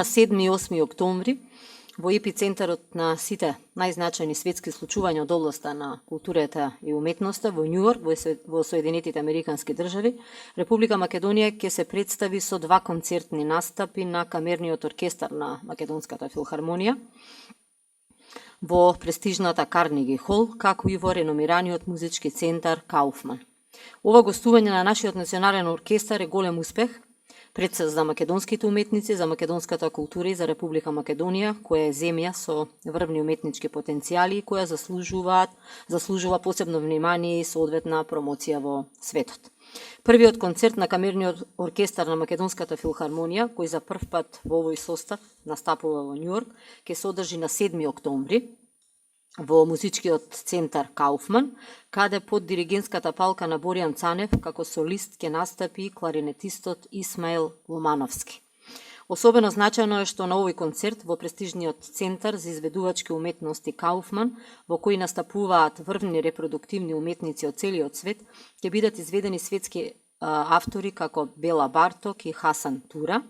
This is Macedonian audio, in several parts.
на 7 и 8 октомври во епицентарот на сите најзначајни светски случувања од областа на културата и уметноста во Њујорк, во Соединетите Американски држави, Република Македонија ќе се представи со 2 концертни настапи на камерниот оркестар на Македонската филхармонија во престижната Карнеги хол, како и во реномираниот музички центар Кауфман. Ова гостување на нашиот национален оркестар е голем успех пред се за македонските уметници, за македонската култура и за Република Македонија, која е земја со врвни уметнички потенцијали и која заслужува посебно внимание и соодветна промоција во светот. Првиот концерт на камерниот оркестар на Македонската филхармонија, кој за прв пат во овој состав настапува во Њујорк, ќе се одржи на 7 октомври во музичкиот центар Кауфман, каде под диригентската палка на Боријан Цанев како солист ќе настапи кларинетистот Исмаил Ломановски. Особено значајно е што на овој концерт во престижниот центар за изведувачки уметности Кауфман, во кој настапуваат врвни репродуктивни уметници од целиот свет, ќе бидат изведени светски автори како Бела Барток и Хасан Тура,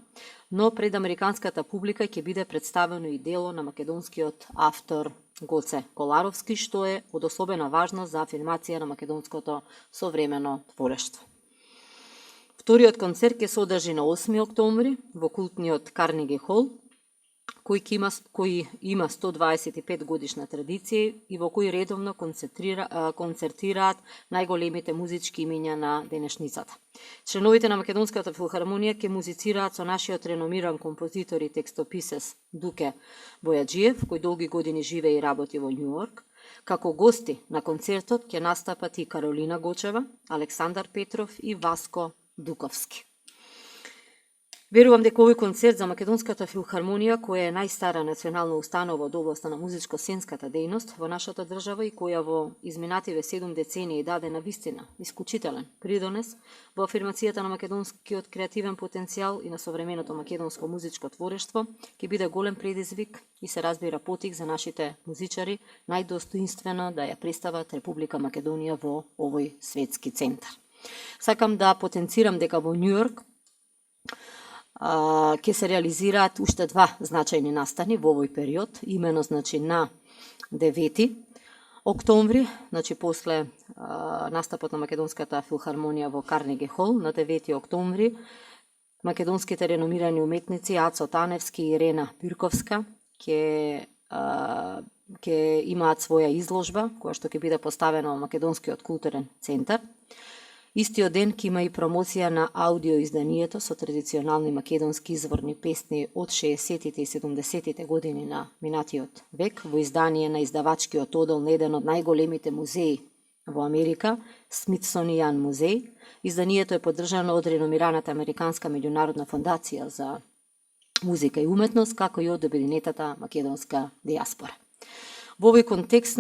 но пред американската публика ќе биде представено и дело на македонскиот автор Гоце Коларовски, што е од особена важност за афирмација на македонското современо творештво. Вториот концерт ќе се одржи на 8 октомври во култниот Карнеги хол, кој има 125 годишна традиција и во кој редовно концертираат најголемите музички имиња на денешницата. Членовите на Македонската филхармонија ќе музицираат со нашиот реномиран композитор и текстописец Дуке Бојаджиев, кој долги години живее и работи во Њујорк. Како гости на концертот ќе настапат и Каролина Гочева, Александар Петров и Васко Дуковски. Верувам дека овој концерт за Македонската филхармонија, која е најстара национална установа од областа на музичко-сценската дејност во нашата држава и која во изминативе 7 децении даде на вистина исклучителен придонес во афирмацијата на македонскиот креативен потенцијал и на современото македонско музичко творештво, ќе биде голем предизвик и се разбира потик за нашите музичари најдостоинствено да ја представат Република Македонија во овој светски центар. Сакам да потенцирам дека во Њујорк ќе се реализираат уште 2 значајни настани во овој период, имено на 9 октомври, после настапот на Македонската филхармонија во Карнеги хол, на 9 октомври македонските реномирани уметници Ацо Таневски и Ирена Пирковска ќе имаат своја изложба, која што ќе биде поставена во Македонскиот културен центар. Истиот ден ќе има и промоција на аудио изданието со традиционални македонски изворни песни од 60-тите и 70-тите години на минатиот век во издание на издавачкиот одел на еден од најголемите музеи во Америка, Смитсонијан музеј. Изданието е поддржано од реномираната Американска меѓународна фондација за музика и уметност, како и од обединетата македонска дијаспора. Во овој контекст,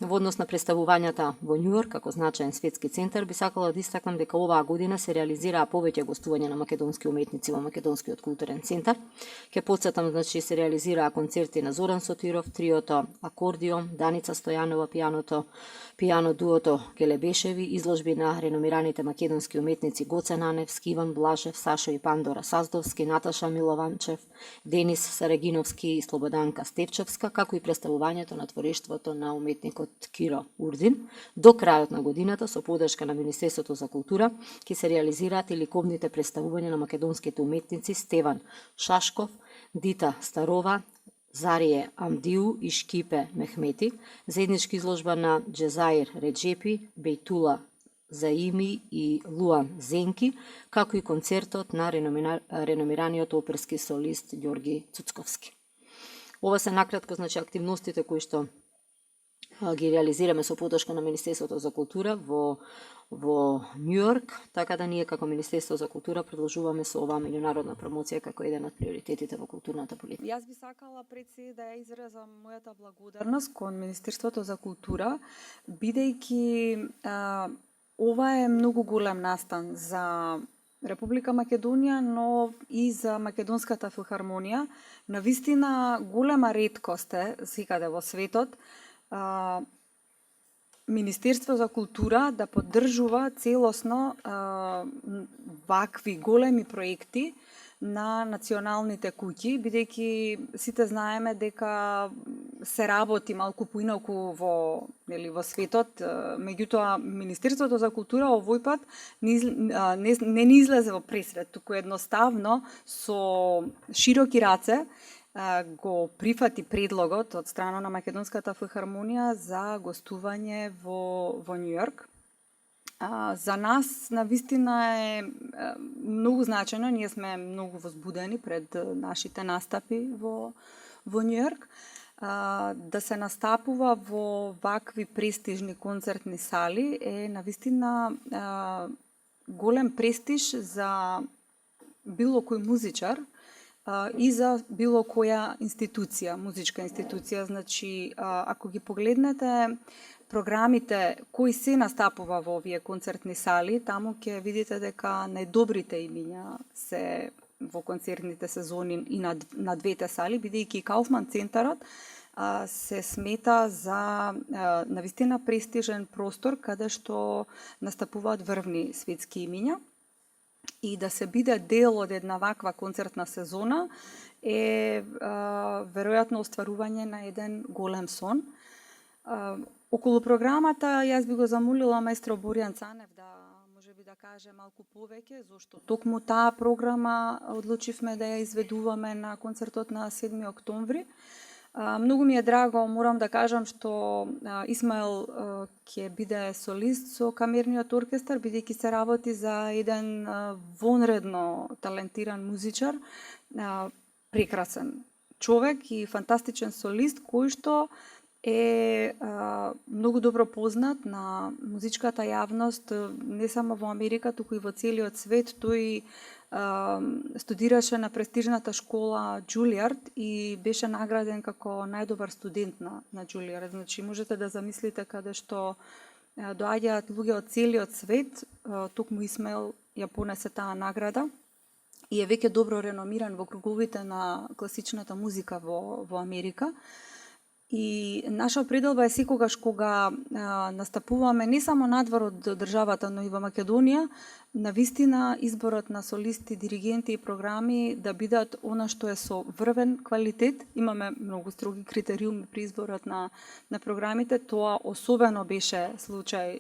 во однос на представувањата во Њујорк како значаен светски центар, би сакала да истакнам дека оваа година се реализираа повеќе гостувања на македонски уметници во Македонскиот културен центар. Ке потсетам, се реализираа концерти на Зоран Сотиров, триото Акордион, Даница Стојанова, пијано дуото Келебешеви, изложби на реномираните македонски уметници Гоце Наневски, Иван Блажев, Сашо и Пандора Саздовски, Наташа Милованчев, Денис Сарагиновски и Слободанка Стевчевска, како и представувањето на творештвото на уметникот Киро Урдин. До крајот на годината, со поддршка на Министерството за култура, ќе се реализираат и ликовните представувања на македонските уметници Стеван Шашков, Дита Старова, Зарие Амдиу и Шкипе Мехмети, заедничка изложба на Джезаир Реджепи, Бейтула Заими и Луан Зенки, како и концертот на реномираниот оперски солист Ѓорги Цуцковски. Ова се накратко активностите кои што ги реализираме со поддршка на Министерството за култура во Њујорк, така да ние како Министерство за култура продолжуваме со оваа меѓународна промоција како еден од приоритетите во културната политика. Јас би сакала пред се да ја изразам мојата благодарност кон Министерството за култура, бидејќи ова е многу голем настан за Република Македонија, но и за Македонската филхармонија. Навистина голема реткост е секаде во светот Министерство за култура да поддржува целосно вакви големи проекти на националните куќи, бидејќи сите знаеме дека се работи малку поинаку во светот, меѓутоа Министерството за култура овој пат не ни излезе во пресред, туку едноставно со широки раце го прифати предлогот од страна на Македонската филхармонија за гостување во Њујорк. За нас навистина е многу значено, ние сме многу возбудени пред нашите настапи во Њујорк. Да се настапува во вакви престижни концертни сали е навистина голем престиж за било кој музичар и за било која институција, музичка институција. Значи, ако ги погледнете програмите кои се настапува во овие концертни сали, таму ќе видите дека најдобрите имиња се во концертните сезони и на двете сали, бидејќи Кауфман центарот се смета за навистина престижен простор каде што настапуваат врвни светски имиња. И да се биде дел од една ваква концертна сезона е веројатно остварување на еден голем сон. Околу програмата јас би го замолила маестро Боријан Цанев да каже малку повеќе, зошто токму таа програма одлучивме да ја изведуваме на концертот на 7 октомври. Многу ми е драго, морам да кажам, што Исмаел ќе биде солист со камерниот оркестар, бидејќи се работи за еден вонредно талентиран музичар, прекрасен човек и фантастичен солист, кој што е многу добро познат на музичката јавност, не само во Америка, туку и во целиот свет. Тој студираше на престижната школа Джулиард и беше награден како најдобар студент на Джулиард. Значи, можете да замислите каде што доаѓаат луѓе од целиот свет, токму Исмаел ја понесе таа награда и е веќе добро реномиран во круговите на класичната музика во Америка. И наша пределба е секогаш кога настапуваме не само надвор од државата, но и во Македонија, навистина изборот на солисти, диригенти и програми да бидат она што е со врвен квалитет. Имаме многу строги критериуми при изборот на програмите. Тоа особено беше случај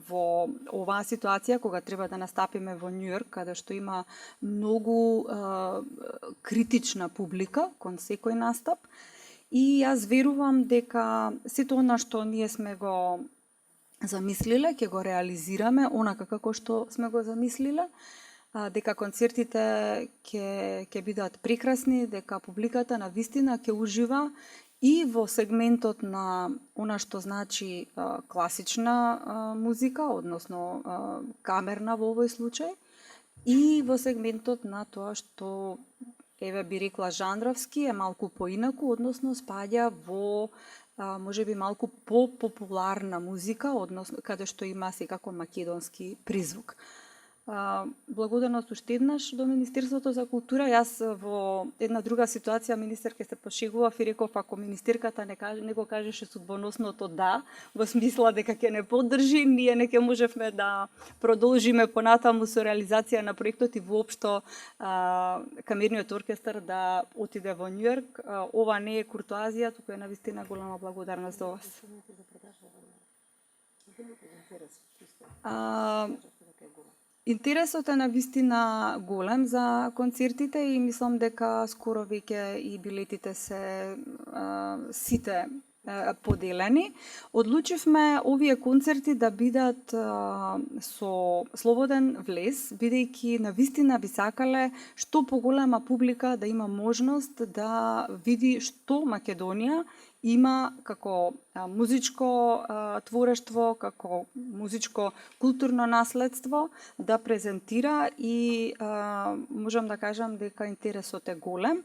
во оваа ситуација кога треба да настапиме во Њујорк, каде што има многу критична публика кон секој настап. И јас верувам дека сето она што ние сме го замислиле, ќе го реализираме онака како што сме го замислиле, дека концертите ќе бидат прекрасни, дека публиката навистина ќе ужива и во сегментот на она што значи класична музика, односно камерна во овој случај, и во сегментот на тоа што еве би рекла жанровски е малку поинаку, односно спаѓа во можеби малку популарна музика, односно каде што има секако македонски призвук. Благодарност уште еднаш до Министерството за култура. Јас во една друга ситуација министерке се пошегував и реков ако министерката не го кажеше судбоносното да, во смисла дека ќе не поддржи, ние не ќе можевме да продолжиме понатаму со реализација на проектот и воопшто камерниот оркестар да отиде во Њујорк. Ова не е куртоазија, туку е навистина голема благодарност за вас. Интересот е навистина голем за концертите и мислам дека скоро веќе и билетите се сите поделени. Одлучивме овие концерти да бидат со слободен влез, бидејќи навистина би сакале што поголема публика да има можност да види што Македонија има како музичко творештво, како музичко културно наследство да презентира и можам да кажам дека интересот е голем.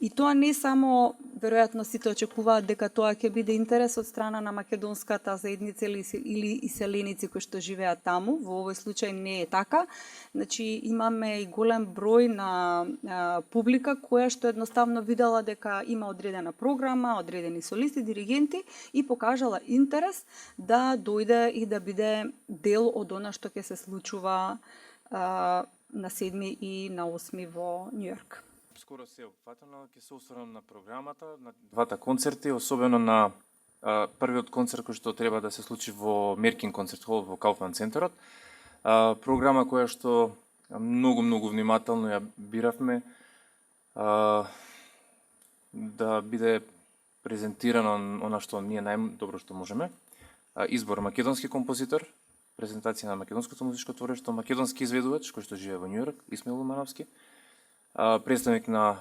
И тоа не само, веројатно сите очекуваат дека тоа ќе биде интерес од страна на македонската заедница или иселеници кои што живеат таму. Во овој случај не е така. Значи имаме и голем број на публика која што едноставно видела дека има одредена програма, одредени солисти, диригенти и покажала интерес да дојде и да биде дел од она што ќе се случува на 7 и на 8 во Њујорк. Скоро се опфатено, ќе се осврнам на програмата, на двата концерти, особено на првиот концерт кој што треба да се случи во Меркин концерт хол во Кауфман центарот. Програма која што многу внимателно ја биравме да биде презентирано она што ние најдобро што можеме. Избор македонски композитор, презентација на македонското музичко творештво, македонски изведувач кој што живее во Њујорк, Исмаил Лумановски, представник на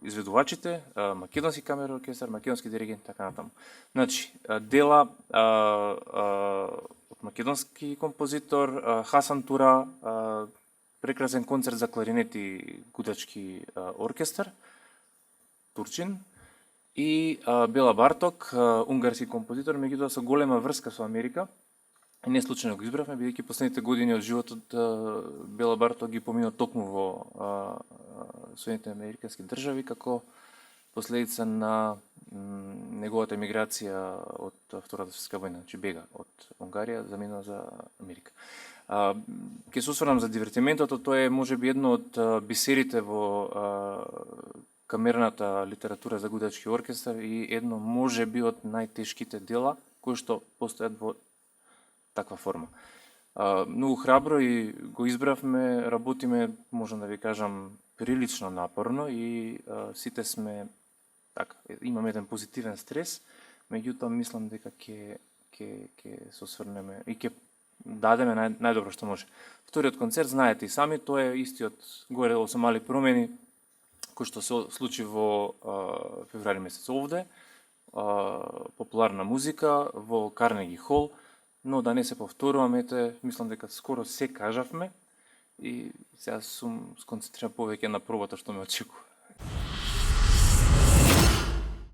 изведувачите, македонски камерен оркестар, македонски диригент, така натаму. Значи, дела од македонски композитор, Хасан Тура, прекрасен концерт за кларинет и гудачки оркестар, турчин, и Бела Барток, унгарски композитор, меѓутоа со голема врска со Америка. Не случајно го избравме, бидејќи последните години од животот Бела Барток ги помина токму во Соединетите американски држави како последица на неговата емиграција од Втората светска војна, значи бега од Унгарија, заминува за Америка. Ќе се осврнам за дивертиментото, тоа е можеби едно од бисерите во камерната литература за гудачки оркестар и едно можеби од најтешките дела кои што постојат во таква форма. Многу храбро и го избравме, работиме, можам да ви кажам, прилично напорно и сите сме така, имаме еден позитивен стрес, меѓутоа мислам дека ќе се осврнеме и ќе дадеме најдобро што може. Вториот концерт, знаете и сами, тоа е истиот горе-долу со мали промени кој што се случи во февруари месец овде, популарна музика во Карнеги хол, но да не се повторуваме, мислам дека скоро се кажавме и сега сум сконцентриран повеќе на пробата што ме очекува.